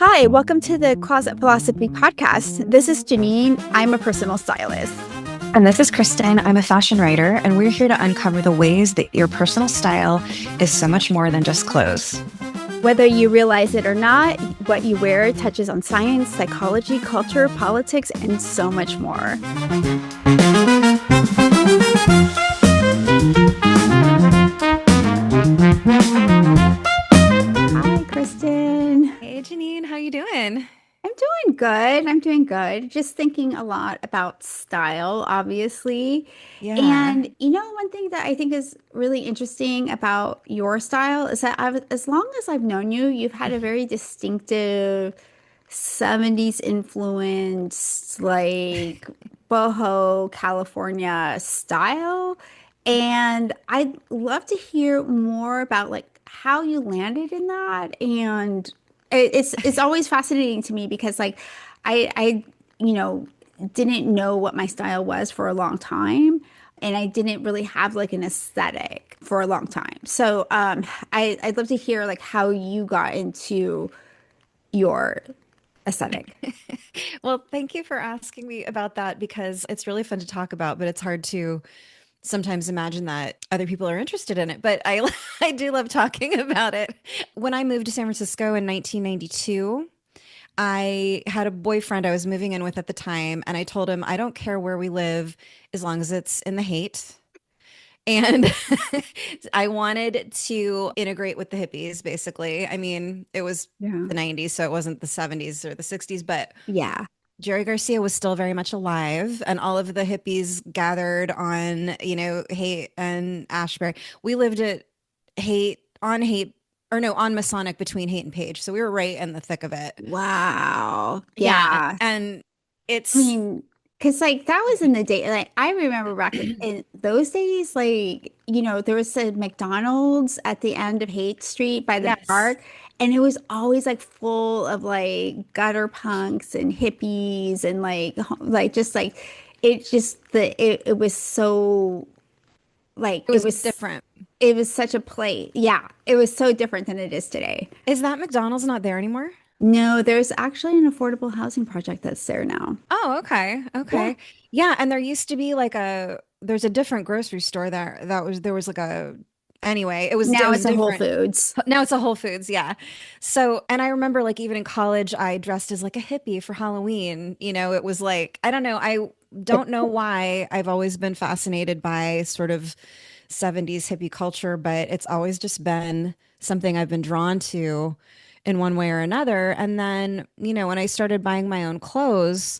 Hi, welcome to the Closet Philosophy Podcast. This is Jennine. I'm a personal stylist. And this is Kristen. I'm a fashion writer, and we're here to uncover the ways that your personal style is so much more than just clothes. Whether you realize it or not, what you wear touches on science, psychology, culture, politics, and so much more. Hi, Kristen. Hey, Jennine, how you doing? I'm doing good. Just thinking a lot about style, obviously. Yeah. And one thing that I think is really interesting about your style is that as long as I've known you, you've had a very distinctive 70s influenced, like boho California style. And I'd love to hear more about like how you landed in that. And it's always fascinating to me because like I you know didn't know what my style was for a long time, and I didn't really have like an aesthetic for a long time. So I'd love to hear like how you got into your aesthetic. Well, thank you for asking me about that because it's really fun to talk about, but it's hard to sometimes imagine that other people are interested in it. But I I do love talking about it. When I moved to San Francisco in 1992, I had a boyfriend I was moving in with at the time, and I told him I don't care where we live as long as it's in the hate. And I wanted to integrate with the hippies, basically. I mean, it was Yeah. the 90s, so it wasn't the 70s or the 60s, but Yeah. Jerry Garcia was still very much alive, and all of the hippies gathered on, Haight and Ashbury. We lived at Haight, or no, on Masonic between Haight and Page. So we were right in the thick of it. Wow. Yeah. Yeah. And I it's, mean, because like that was in the day, like I remember back in those days, like, there was a McDonald's at the end of Haight Street by the yes, park, and it was always like full of like gutter punks and hippies and like just like it was so like it was different. it was such a play. Yeah, it was so different than it is today. Is that McDonald's not there anymore? No, there's actually an affordable housing project that's there now. Oh, okay. Yeah. Okay. Yeah, and there used to be like there's a different grocery store there. There was like a anyway, it Now was it's a Whole different. Foods. Now it's a Whole Foods, yeah. So, and I remember like even in college I dressed as like a hippie for Halloween. It was like I don't know, I don't know why I've always been fascinated by sort of 70s hippie culture, but it's always just been something I've been drawn to in one way or another. And then, when I started buying my own clothes,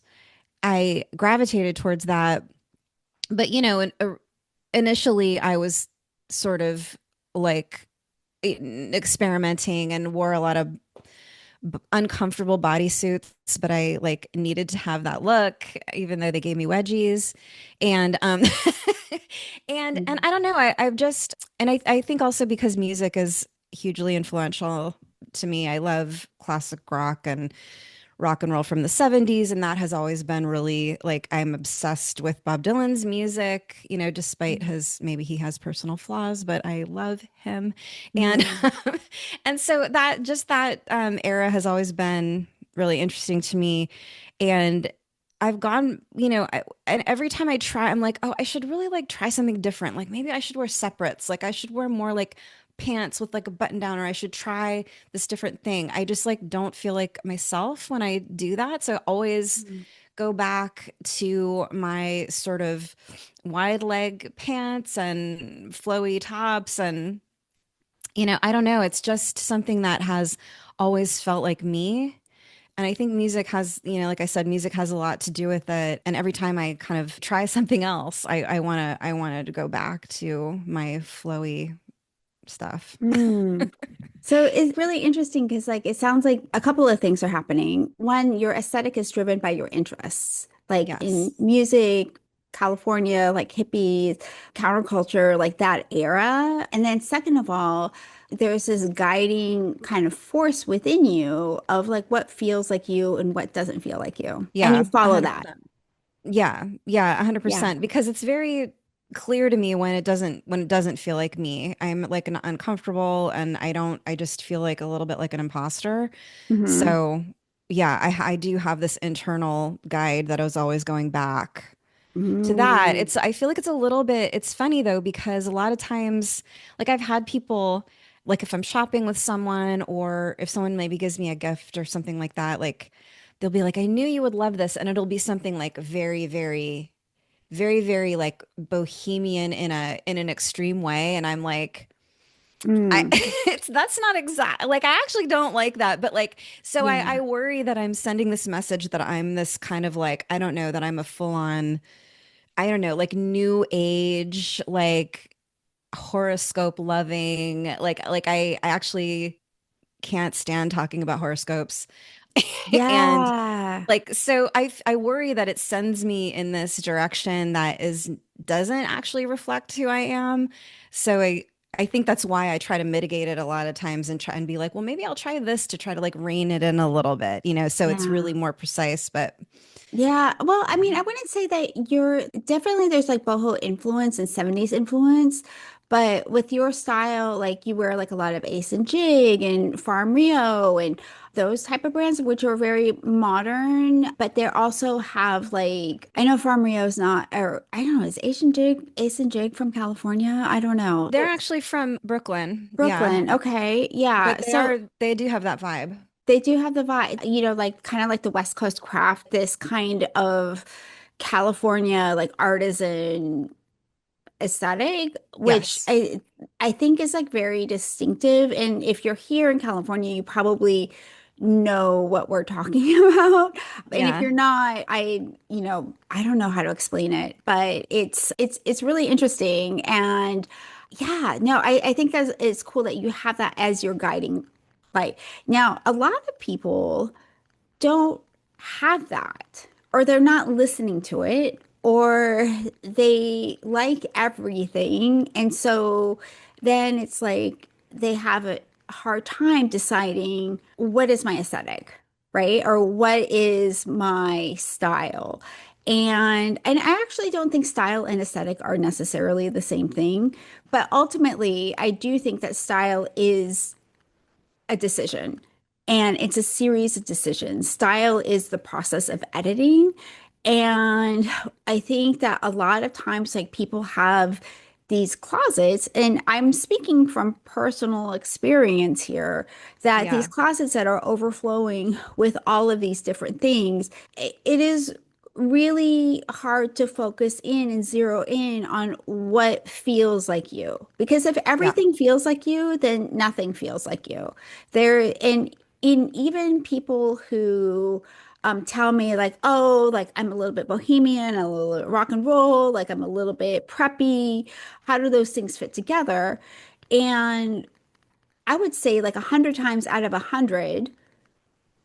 I gravitated towards that. But, initially I was sort of like experimenting and wore a lot of uncomfortable bodysuits, but I like needed to have that look, even though they gave me wedgies. And and I don't know, I've just and I think also because music is hugely influential to me. I love classic rock and roll from the 70s, and that has always been really like I'm obsessed with Bob Dylan's music, despite his maybe he has personal flaws, but I love him. And Yeah. and so that era has always been really interesting to me. And I've gone, and every time I try, I'm like, oh, I should really like try something different. Like maybe I should wear separates. Like I should wear more like pants with like a button down, or I should try this different thing. I just like don't feel like myself when I do that. So I always Mm. go back to my sort of wide leg pants and flowy tops. And, I don't know. It's just something that has always felt like me. And I think music has, like I said, music has a lot to do with it. And every time I kind of try something else, I wanted to go back to my flowy stuff. Mm. So it's really interesting because like it sounds like a couple of things are happening. One, your aesthetic is driven by your interests, like in Yes. music, California, like hippies, counterculture, like that era. And then second of all, there's this guiding kind of force within you of like what feels like you and what doesn't feel like you. And you Yeah, follow that. 100%. Yeah, yeah, Yeah. 100%. Because it's very, clear to me when it doesn't feel like me. I'm like an uncomfortable and I just feel like a little bit like an imposter. Hmm. So yeah, I do have this internal guide that I was always going back to that. Mm. I feel like it's a little bit, it's funny though, because a lot of times, like I've had people, like if I'm shopping with someone or if someone maybe gives me a gift or something like that, like they'll be like, I knew you would love this. And it'll be something like very like bohemian in an extreme way. And I'm like, Mm. that's not exact. Like, I actually don't like that. But like, so I Yeah. worry that I'm sending this message that I'm this kind of like, I don't know, that I'm a full on, I don't know, like new age, like horoscope loving, I actually can't stand talking about horoscopes. And Yeah. like, so I worry that it sends me in this direction that is doesn't actually reflect who I am. So I think that's why I try to mitigate it a lot of times and try and be like, well, maybe I'll try this to try to like rein it in a little bit, so it's Yeah. really more precise. But Yeah, well, I mean, I wouldn't say that you're definitely there's like boho influence and 70s influence, but with your style, like you wear like a lot of Ace and Jig and Farm Rio and those type of brands, which are very modern, but they also have like I know Farm Rio is not, or I don't know, is Ace and Jig from California? I don't know. they're actually from Brooklyn. Yeah. Brooklyn, okay, yeah. But So they do have that vibe. they do have the vibe, like kind of like the West Coast craft, this kind of California like artisan aesthetic, which Yes. I think is like very distinctive. And if you're here in California, you probably know what we're talking about. And if Yeah. you're not, I don't know how to explain it, but it's really interesting. And yeah, no, I think that it's cool that you have that as your guiding light. Now, a lot of people don't have that, or they're not listening to it, or they like everything. And so then it's like they have a hard time deciding what is my aesthetic, right? Or what is my style. And I actually don't think style and aesthetic are necessarily the same thing, but ultimately I do think that style is a decision, and it's a series of decisions. Style is the process of editing. And I think that a lot of times, like people have these closets, and I'm speaking from personal experience here, that these Yeah. closets that are overflowing with all of these different things, it is really hard to focus in and zero in on what feels like you. Because if Yeah. everything feels like you, then nothing feels like you. There, and in even people who tell me like, oh, like I'm a little bit bohemian, a little bit rock and roll, like I'm a little bit preppy. How do those things fit together? And I would say like 100 times out of 100,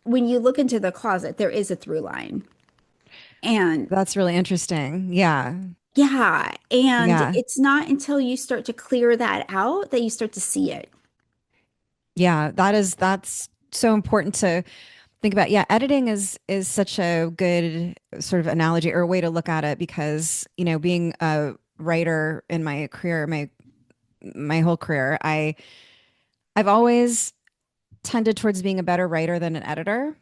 when you look into the closet, there is a through line. And That's really interesting. Yeah. yeah, and Yeah. it's not until you start to clear that out that you start to see it. Yeah. That's so important to think about. Yeah, editing is such a good sort of analogy or way to look at it because, being a writer in my career, my whole career, I've always tended towards being a better writer than an editor.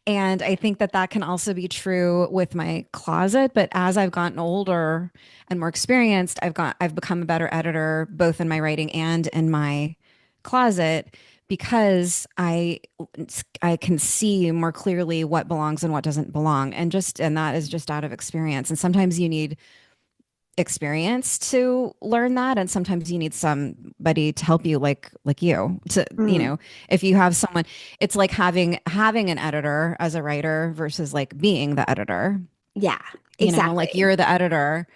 And I think that that can also be true with my closet. But as I've gotten older and more experienced, I've become a better editor, both in my writing and in my closet, because I can see more clearly what belongs and what doesn't belong. And that is just out of experience. And sometimes you need experience to learn that, and sometimes you need somebody to help you, like you to Mm, if you have someone, it's like having an editor as a writer versus like being the editor. yeah, Like exactly. you're the editor.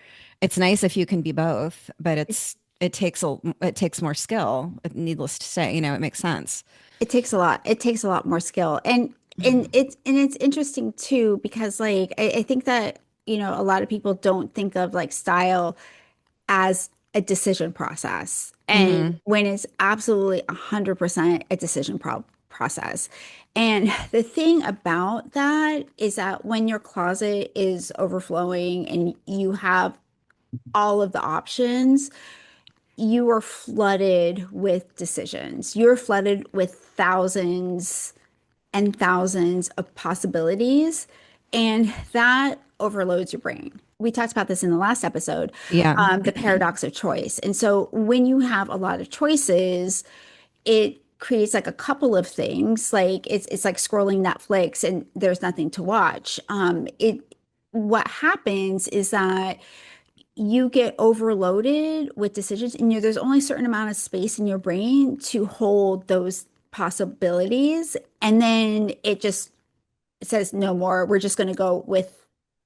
It's nice if you can be both, but it takes more skill, needless to say. It makes sense. It takes a lot. It takes a lot more skill. And it's interesting too, because like I think that, a lot of people don't think of like style as a decision process. And Hmm. when it's absolutely 100% a decision process. And the thing about that is that when your closet is overflowing and you have all of the options, you are flooded with decisions. You're flooded with thousands and thousands of possibilities, and that overloads your brain. We talked about this in the last episode, Yeah. the paradox of choice. And so when you have a lot of choices, it creates like a couple of things. Like it's like scrolling Netflix and there's nothing to watch. It what happens is that you get overloaded with decisions, and there's only a certain amount of space in your brain to hold those possibilities, and then it says no more. We're just going to go with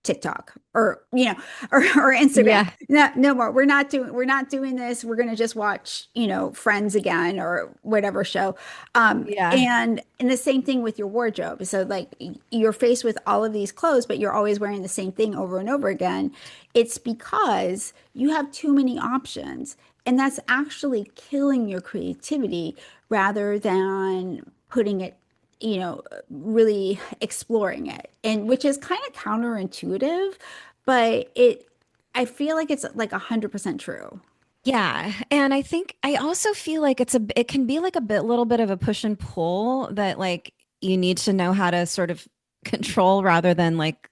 TikTok or or Instagram. Yeah. No, no more. We're not doing this. We're going to just watch, Friends again or whatever show. Yeah. And the same thing with your wardrobe. So like you're faced with all of these clothes, but you're always wearing the same thing over and over again. It's because you have too many options. And that's actually killing your creativity rather than putting it, really exploring it. And which is kind of counterintuitive, but I feel like it's like 100% true. Yeah. And I think I also feel like it can be like a little bit of a push and pull that like you need to know how to sort of control rather than like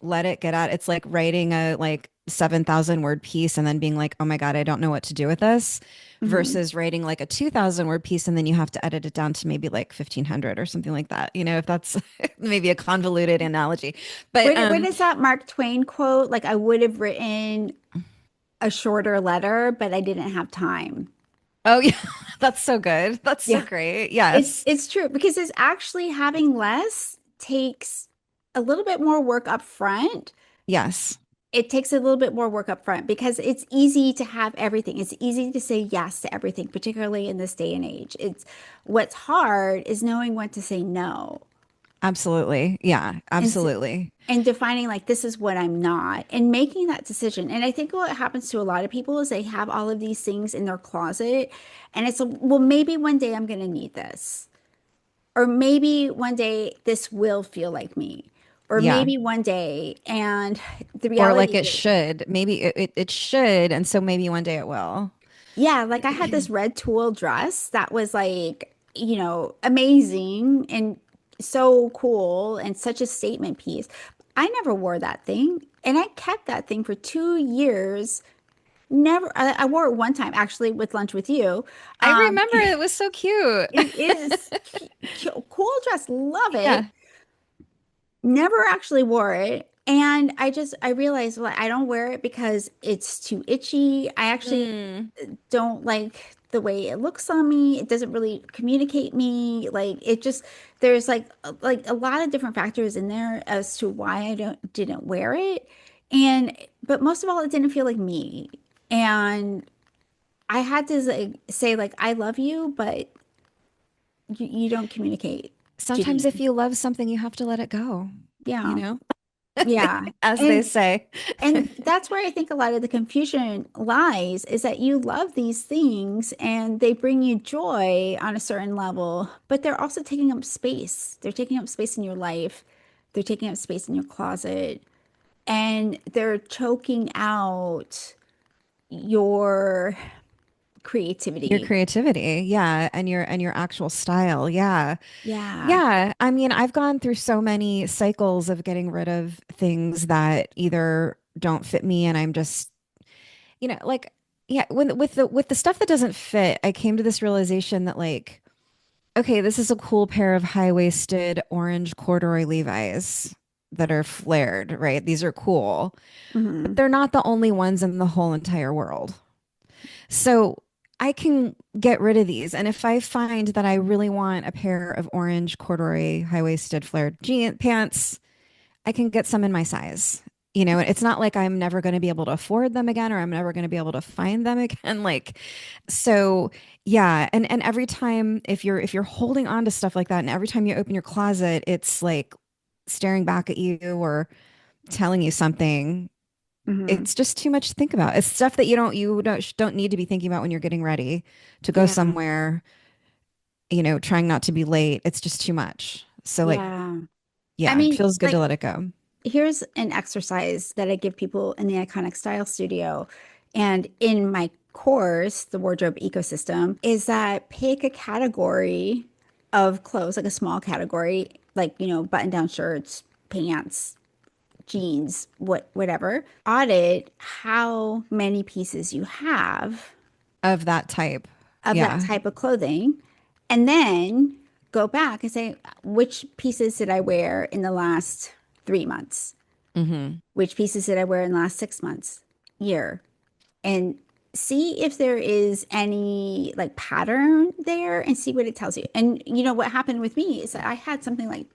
let it get out. It's like writing a like 7,000 word piece and then being like, oh my God, I don't know what to do with this Mhm. versus writing like a 2,000 word piece and then you have to edit it down to maybe like 1,500 or something like that. You know, if that's maybe a convoluted analogy. But What is that Mark Twain quote? Like, I would have written a shorter letter, but I didn't have time. oh yeah, that's so good. That's so Yeah. great. It's Yes. it's true because it's actually having less takes a little bit more work up front. Yes. It takes a little bit more work up front because it's easy to have everything. It's easy to say yes to everything, particularly in this day and age. It's what's hard is knowing when to say no. Absolutely. Yeah, And s- absolutely. and defining like this is what I'm not and making that decision. And I think what happens to a lot of people is they have all of these things in their closet and it's well, maybe one day I'm going to need this. Or maybe one day this will feel like me. Or Yeah. maybe one day. And the Or like reality it is, should. Maybe it should. And so maybe one day it will. yeah, like I had this red tulle dress that was like, amazing and so cool and such a statement piece. I never wore that thing. And I kept that thing for 2 years. Never, I wore it one time actually with lunch with you. I Um, remember it was so cute. it is cool dress, love it. Yeah. Never actually wore it. And I realized, well, I don't wear it because it's too itchy. I actually Mm. don't like the way it looks on me. It doesn't really communicate me. Like it just there's like a lot of different factors in there as to why I didn't wear it. And but most of all, it didn't feel like me. And I had to like, say like I love you, but you don't communicate, Sometimes if Jennine. you love something, you have to let it go, you Yeah. know, Yeah. as they And say. And that's where I think a lot of the confusion lies is that you love these things and they bring you joy on a certain level, but they're also taking up space. They're taking up space in your life. They're taking up space in your closet and they're choking out your Your creativity. creativity, yeah, and your actual style, yeah. Yeah. Yeah, I mean, I've gone through so many cycles of getting rid of things that either don't fit me and I'm just, like yeah, when with the stuff that doesn't fit, I came to this realization that like, okay, this is a cool pair of high-waisted orange corduroy Levi's that are flared, right? These are cool, but Hmm. they're not the only ones in the whole entire world. So I can get rid of these. And if I find that I really want a pair of orange corduroy high-waisted flared jean pants, I can get some in my size. It's not like I'm never going to be able to afford them again or I'm never going to be able to find them again. Like, so yeah. And every time if you're holding on to stuff like that and every time you open your closet, it's like staring back at you or telling you something, Hmm. it's just too much to think about. It's stuff that you don't need to be thinking about when you're getting ready to go Yeah. somewhere, trying not to be late. It's just too much. So like, Yeah. I yeah, it mean, feels good to like let it go. here's an exercise that I give people in the Iconic Style Studio and in my course, the wardrobe ecosystem, is that pick a category of clothes, like a small category, like, button-down shirts, pants, jeans, whatever. Audit how many pieces you have Of that type. of that Yeah. type of clothing, and then go back and say, which pieces did I wear in the last 3 months? Hmm. Which pieces did I wear in the last 6 months, year? And see if there is any like pattern there and see what it tells you. And what happened with me is that I had something like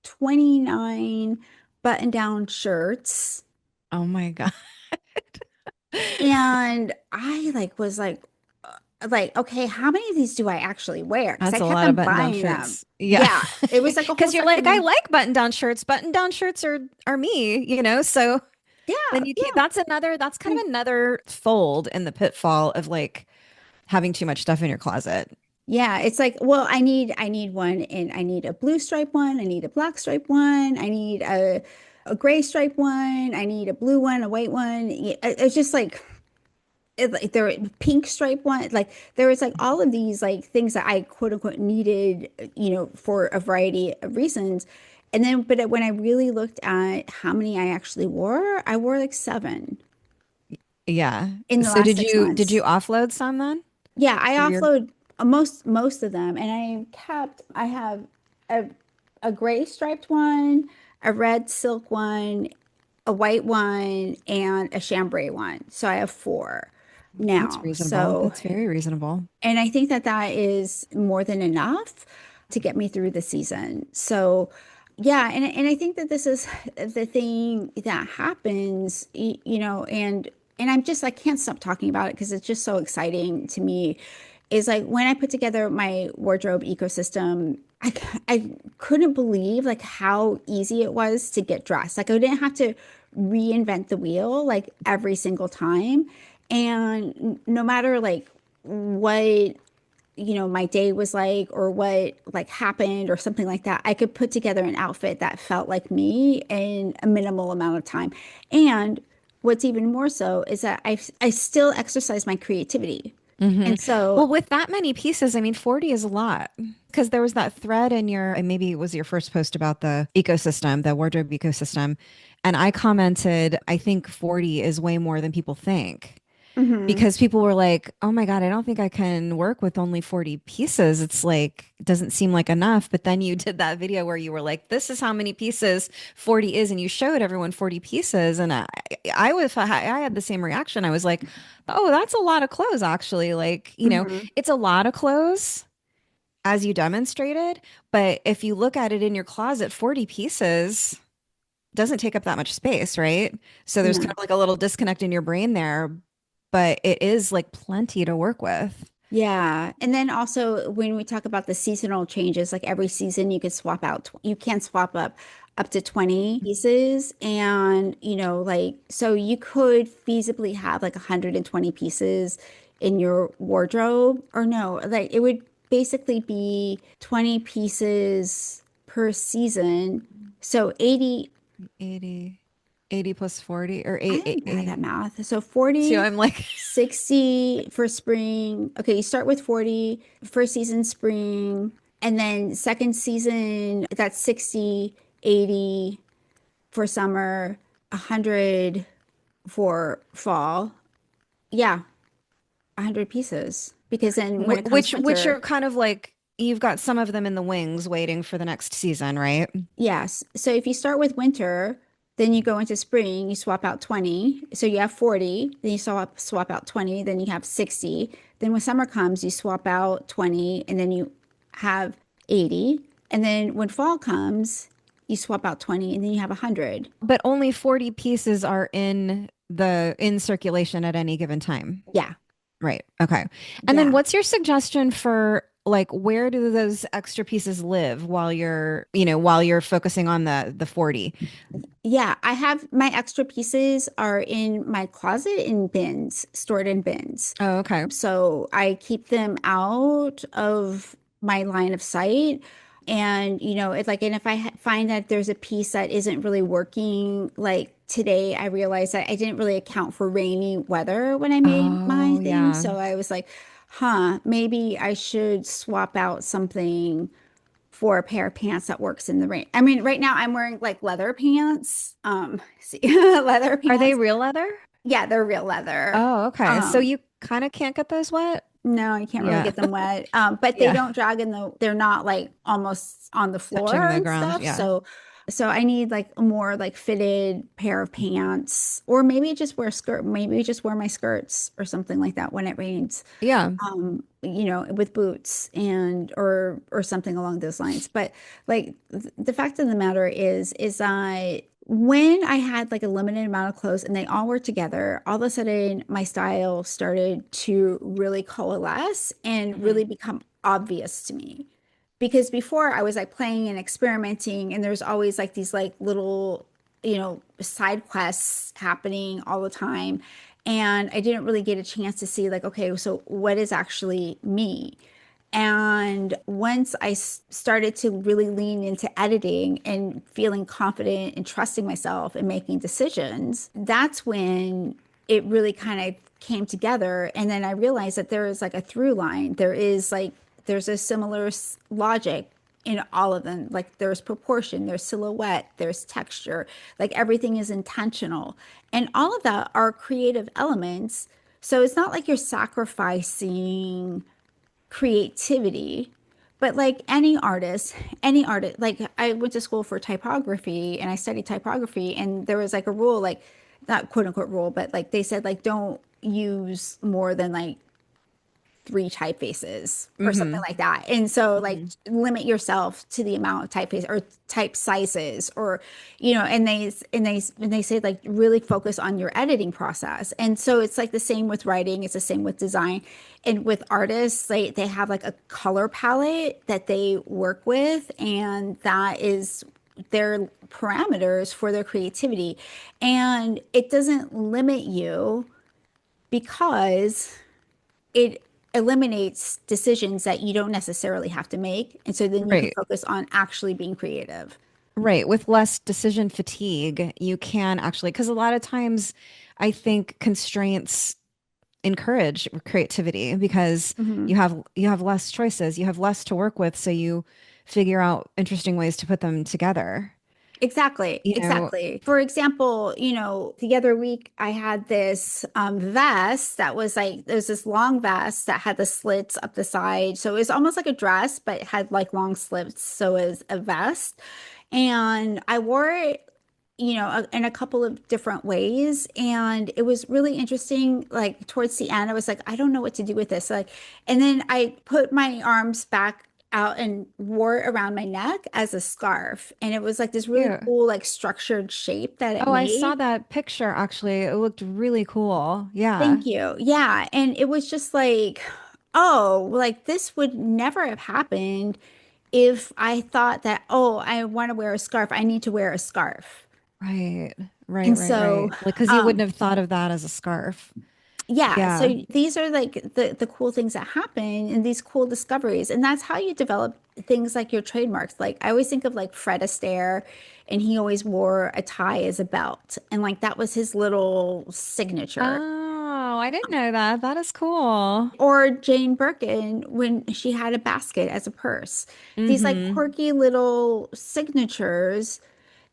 29 button-down shirts. Oh my God. And I was okay, how many of these do I actually wear? Because I That's a kept lot of on button-down buying them. shirts. Yeah. Yeah, it was like a whole Because you're like, I section. like button-down shirts. Button-down shirts are me, So Yeah, then you keep yeah. that's kind of another fold in the pitfall of like having too much stuff in your closet. Yeah, it's like, well, I need one and I need a blue stripe one, I need a black stripe one, I need a gray stripe one, I need a blue one, a white one. It's just like like there pink stripe one. Like there was like all of these like things that I quote unquote needed, for a variety of reasons. And then but when I really looked at how many I actually wore, I wore like seven Yeah. in the So last did six you months. offload some then? Yeah, I For your offload most of them, and I have a a gray striped one, a red silk one, a white one, and a chambray one. So I have four That's now. reasonable. So, That's very reasonable. and I think that that is more than enough to get me through the season. So, yeah, and I think that this is the thing that happens, and I can't stop talking about it because it's just so exciting to me. Is like when I put together my wardrobe ecosystem, I couldn't believe like how easy it was to get dressed. Like I didn't have to reinvent the wheel like every single time. And no matter like what my day was like or what like happened or something like that, I could put together an outfit that felt like me in a minimal amount of time. And what's even more so is that I still exercise my creativity. Hmm. And so, Well, with that many pieces, I mean, 40 is a lot because there was that thread in your, and maybe it was your first post about the ecosystem, the wardrobe ecosystem. And I commented, I think 40 is way more than people think. mhm, Because people were like, "Oh my God, I don't think I can work with only 40 pieces. It's like it doesn't seem like enough." But then you did that video where you were like, "This is how many pieces 40 is," and you showed everyone 40 pieces, and I had the same reaction. I was like, "Oh, that's a lot of clothes, actually. Like, mhm. it's a lot of clothes." As you demonstrated, but if you look at it in your closet, 40 pieces doesn't take up that much space, right? So there's kind No. of like a little disconnect in your brain there, but it is like plenty to work with. Yeah. And then also when we talk about the seasonal changes, like every season you could swap out, you can swap up to 20 pieces. And, like, so you could feasibly have like 120 pieces in your wardrobe, or no, like it would basically be 20 pieces per season. So 80, 80, 80 plus 40 or I 8, am bad at 80. math. So So 40, I'm like, 60 for spring. Okay, you start with 40, first season spring, and then second season, that's 60, 80 for summer, 100 for fall. Yeah, 100 pieces. Because then when it comes which winter, are kind of like you've got some of them in the wings waiting for the next season, right? yes. So if you start with winter, then you go into spring, you swap out 20. So you have 40, then you swap out 20, then you have 60. Then when summer comes, you swap out 20, and then you have 80. And then when fall comes, you swap out 20, and then you have 100. But only 40 pieces are in circulation at any given time. Yeah. Right. Okay. And then Yeah. what's your suggestion for like where do those extra pieces live while you're focusing on the 40? Yeah. I have my extra pieces are in my closet in bins, stored in bins. Oh, okay. So I keep them out of my line of sight. And, it's like, and if I find that there's a piece that isn't really working, like today, I realized that I didn't really account for rainy weather when I made my Oh, thing. yeah. So I was like, maybe I should swap out something for a pair of pants that works in the rain. I mean, right now I'm wearing like leather pants. See, leather Are they pants. real leather? Yeah, they're real leather. Oh, okay. So Um, you kind of can't get those wet? no, you can't really Yeah. get them wet. But they Yeah. don't drag they're not like almost on the Touching floor the and ground. stuff. Yeah. So I need like a more like fitted pair of pants, or maybe just wear a skirt, maybe just wear my skirts or something like that when it rains. Yeah. With boots or something along those lines. But like the fact of the matter is I when I had like a limited amount of clothes and they all were together, all of a sudden my style started to really coalesce and Hmm. really become obvious to me. Because before I was like playing and experimenting, and there's always like these like little, side quests happening all the time. And I didn't really get a chance to see, like, okay, so what is actually me? And once I started to really lean into editing and feeling confident and trusting myself and making decisions, that's when it really kind of came together. And then I realized that there is like a through line. There's a similar logic in all of them. Like there's proportion, there's silhouette, there's texture, like everything is intentional. And all of that are creative elements. So it's not like you're sacrificing creativity, but like any artist, like I went to school for typography and I studied typography, and there was like a rule, like not quote unquote rule, but like they said, like, don't use more than like three typefaces or something Hmm. like that. And so like Hmm. limit yourself to the amount of typeface or type sizes, or and they say like really focus on your editing process. And so it's like the same with writing, it's the same with design. And with artists, they have like a color palette that they work with, and that is their parameters for their creativity. And it doesn't limit you because it eliminates decisions that you don't necessarily have to make. And so then you can Right. focus on actually being creative. Right. With less decision fatigue, you can actually, because a lot of times I think constraints encourage creativity because Hmm. you have less choices, you have less to work with, so you figure out interesting ways to put them together. Exactly, You know, exactly. For example, the other week I had this vest that was like, there's this long vest that had the slits up the side. So it was almost like a dress, but it had like long slits. So it was a vest. And I wore it, in a couple of different ways. And it was really interesting. Like towards the end, I was like, I don't know what to do with this. Like, and then I put my arms back out and wore it around my neck as a scarf. And it was like this really yeah. cool, like structured shape that it Oh, I saw made. that picture actually. It looked really cool. Yeah. Thank you. Yeah. And it was just like, oh, like this would never have happened if I thought that, oh, I want to wear a scarf. I need to wear a scarf. Right. Right, And right, so, right. Like, because you wouldn't um, have thought of that as a scarf. yeah, Yeah. so these are like the cool things that happen and these cool discoveries. And that's how you develop things like your trademarks. Like I always think of like Fred Astaire, and he always wore a tie as a belt. And like that was his little signature. Oh, I didn't know that. That is cool. Or Jane Birkin when she had a basket as a purse. These like Mm-hmm. quirky little signatures,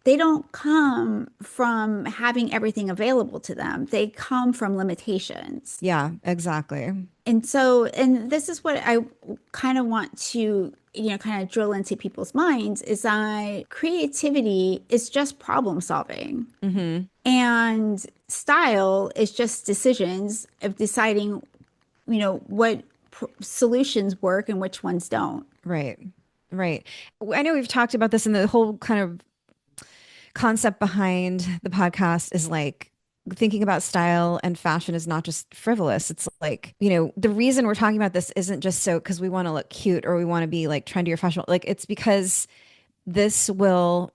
they don't come from having everything available to them. They come from limitations. Yeah, exactly. And so, and this is what I kind of want to, kind of drill into people's minds is that creativity is just problem solving. Mm-hmm. And style is just decisions of deciding, what solutions work and which ones don't. Right. Right. I know we've talked about this, and the whole kind of concept behind the podcast is like thinking about style and fashion is not just frivolous. It's like, the reason we're talking about this isn't just so because we want to look cute or we want to be like trendy or fashionable. Like, it's because this will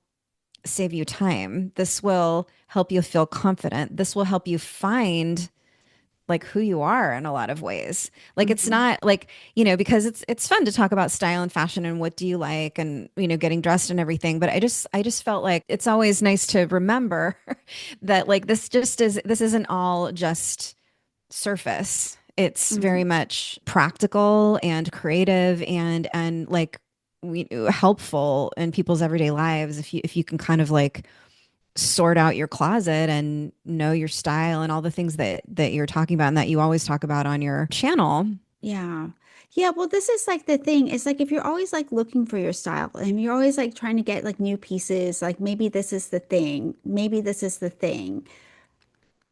save you time. This will help you feel confident. This will help you find like who you are in a lot of ways. Like it's Hmm. not like, because it's fun to talk about style and fashion and what do you like and getting dressed and everything, but I just felt like it's always nice to remember that like this isn't all just surface. It's very Hmm. much practical and creative and like helpful in people's everyday lives if you can kind of like sort out your closet and know your style and all the things that you're talking about and that you always talk about on your channel. Yeah. Yeah, well, this is like the thing. It's like if you're always like looking for your style and you're always like trying to get like new pieces, like maybe this is the thing, maybe this is the thing.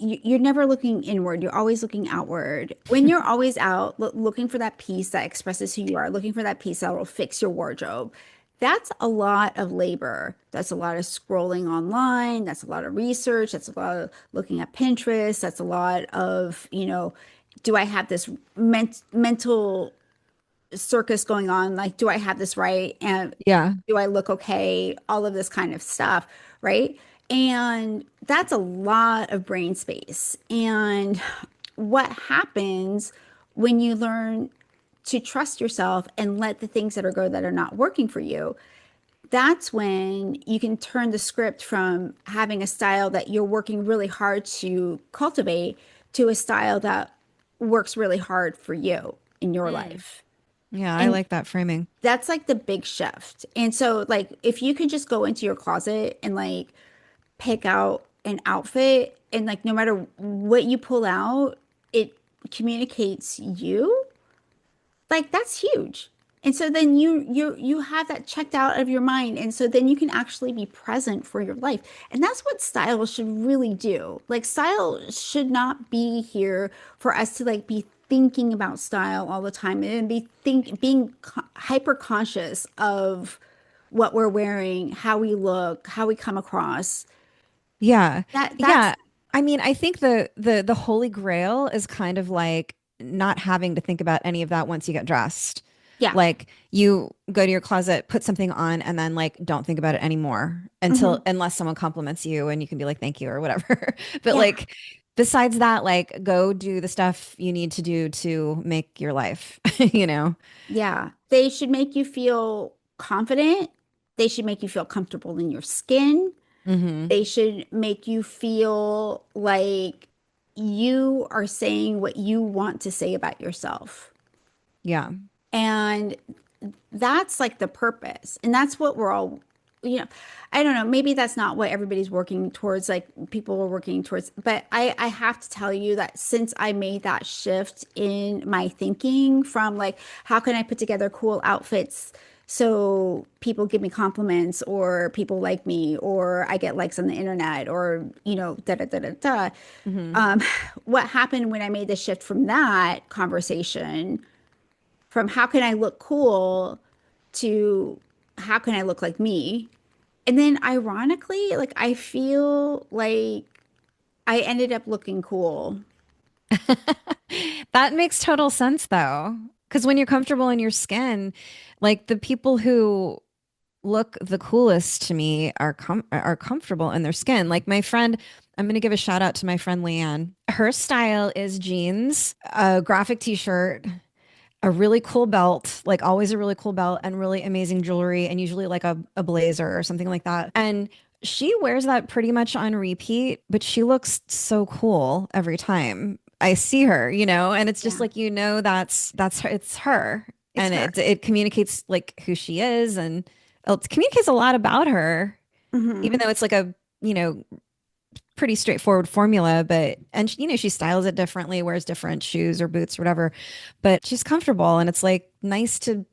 You're never looking inward. You're always looking outward. When you're always out looking for that piece that expresses who you are, looking for that piece that will fix your wardrobe, that's a lot of labor. That's a lot of scrolling online. That's a lot of research. That's a lot of looking at Pinterest. That's a lot of, do I have this mental circus going on? Like, do I have this right? And Yeah. do I look okay? All of this kind of stuff, right? And that's a lot of brain space. And what happens when you learn to trust yourself and let the things that are go that are not working for you, that's when you can turn the script from having a style that you're working really hard to cultivate to a style that works really hard for you in your Mm. life. Yeah, I And like that framing. that's like the big shift. And so, like, if you could just go into your closet and like pick out an outfit, and like, no matter what you pull out, it communicates you, like, that's huge. And so then you have that checked out of your mind. And so then you can actually be present for your life. And that's what style should really do. Like, style should not be here for us to like be thinking about style all the time and being hyper conscious of what we're wearing, how we look, how we come across. Yeah. That's Yeah. I mean, I think the holy grail is kind of like not having to think about any of that once you get dressed. yeah. Like you go to your closet, put something on, and then like don't think about it anymore Hmm. unless someone compliments you and you can be like, thank you or whatever. But Yeah. like besides that, like go do the stuff you need to do to make your life, you know? Yeah, they should make you feel confident. They should make you feel comfortable in your skin. Hmm. They should make you feel like you are saying what you want to say about yourself. Yeah. And that's like the purpose. And that's what we're all, you know, I don't know, maybe that's not what everybody's working towards, like people are working towards, but I have to tell you that since I made that shift in my thinking from like, how can I put together cool outfits so people give me compliments or people like me or I get likes on the internet or, da da da da da. Hmm. Um, what happened when I made the shift from that conversation from how can I look cool to how can I look like me? And then ironically, like I feel like I ended up looking cool. That makes total sense though. Because when you're comfortable in your skin, like the people who look the coolest to me are comfortable in their skin. Like my friend, I'm going to give a shout out to my friend Leanne. Her style is jeans, a graphic t-shirt, a really cool belt, like always a really cool belt and really amazing jewelry and usually like a blazer or something like that. And she wears that pretty much on repeat, but she looks so cool every time I see her, and it's just Yeah, like, that's her, it's her. it's And her. it communicates like who she is and it communicates a lot about her, Hmm. even though it's like a, you know, pretty straightforward formula, but and she styles it differently, wears different shoes or boots or whatever, but she's comfortable and it's like nice to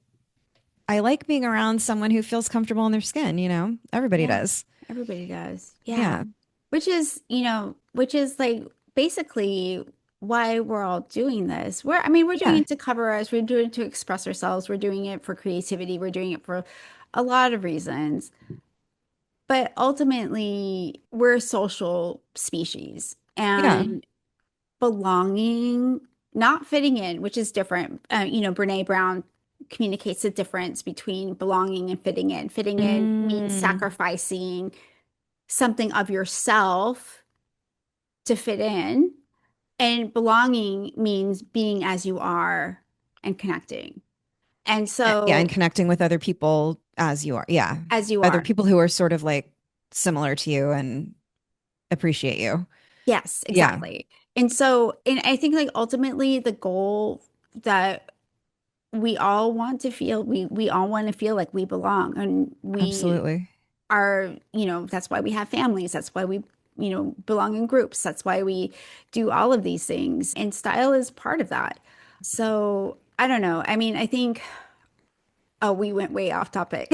I like being around someone who feels comfortable in their skin, Everybody Yeah, does. everybody does. Yeah. Yeah. Which is like basically why we're all doing this. I mean, we're doing Yeah. it to cover us, we're doing it to express ourselves, we're doing it for creativity, we're doing it for a lot of reasons. But ultimately, we're a social species Yeah. and belonging, not fitting in, which is different. Brene Brown communicates the difference between belonging and fitting in. Fitting in means Mm. sacrificing something of yourself to fit in. And belonging means being as you are and connecting. And Yeah, and so, connecting with other people as you are. Yeah. as you Other are. people who are sort of like similar to you and appreciate you. Yes, Yeah, exactly. And I think like ultimately the goal that we all want to feel, we all want to feel like we belong, and we absolutely. are, that's why we have families. That's why we, belong in groups. That's why we do all of these things. And style is part of that. So I don't know. I mean, I think, oh, we went way off topic.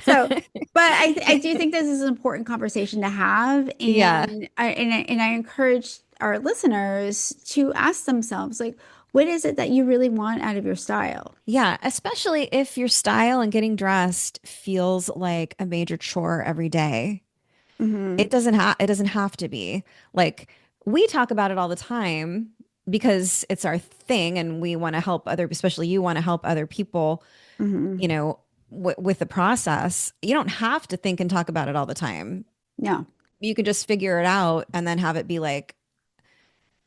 So, but I do think this is an important conversation to have. Yeah. And I encourage our listeners to ask themselves, like, what is it that you really want out of your style? Yeah, especially if your style and getting dressed feels like a major chore every day. Hmm. It doesn't have to be. Like we talk about it all the time because it's our thing and we want to help other, especially you want to help other people, Hmm. you know, with the process. You don't have to think and talk about it all the time. No. You can just figure it out and then have it be like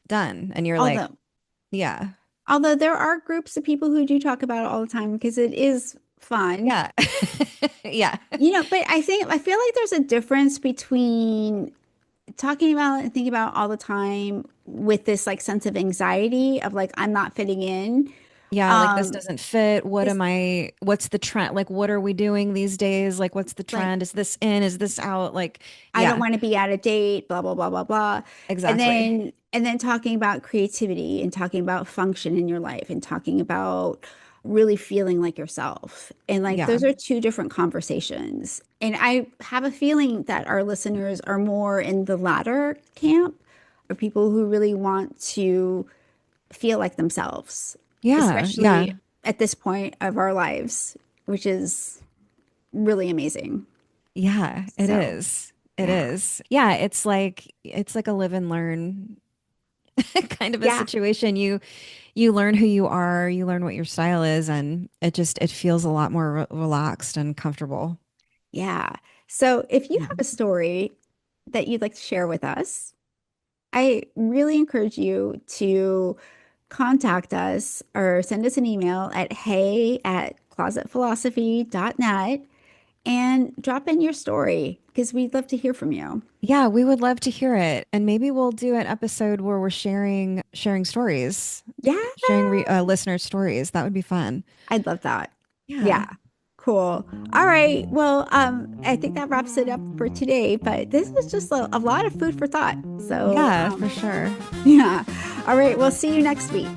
done. And you're like, Although, yeah. although there are groups of people who do talk about it all the time because it is fun. Yeah. Yeah. But I feel like there's a difference between talking about it and thinking about it all the time with this like sense of anxiety of like I'm not fitting in. Yeah, like this Um, doesn't fit. this What's the trend? Like, what are we doing these days? Like, what's the like trend? Is this in? Is this out? Like, I don't yeah, want to be out of date, blah blah blah blah blah. And exactly. then talking about creativity and talking about function in your life and talking about really feeling like yourself. And like Yeah. those are two different conversations. And I have a feeling that our listeners are more in the latter camp, or people who really want to feel like themselves, Yeah. especially Yeah. at this point of our lives, which is really amazing. Yeah, it So, is. It yeah. is. Yeah, it's like a live and learn kind of a Yeah. situation. You learn who you are, you learn what your style is, and it feels a lot more relaxed and comfortable. Yeah. So if you have Yeah. a story that you'd like to share with us, I really encourage you to contact us or send us an email at hey@closetphilosophy.net and drop in your story because we'd love to hear from you. Yeah, we would love to hear it. And maybe we'll do an episode where we're sharing stories, Yeah, listener stories. That would be fun. I'd love that. Yeah. Yeah. Cool. All right. Well, I think that wraps it up for today, but this is just a lot of food for thought. So, Yeah, for sure. yeah. All right. We'll see you next week.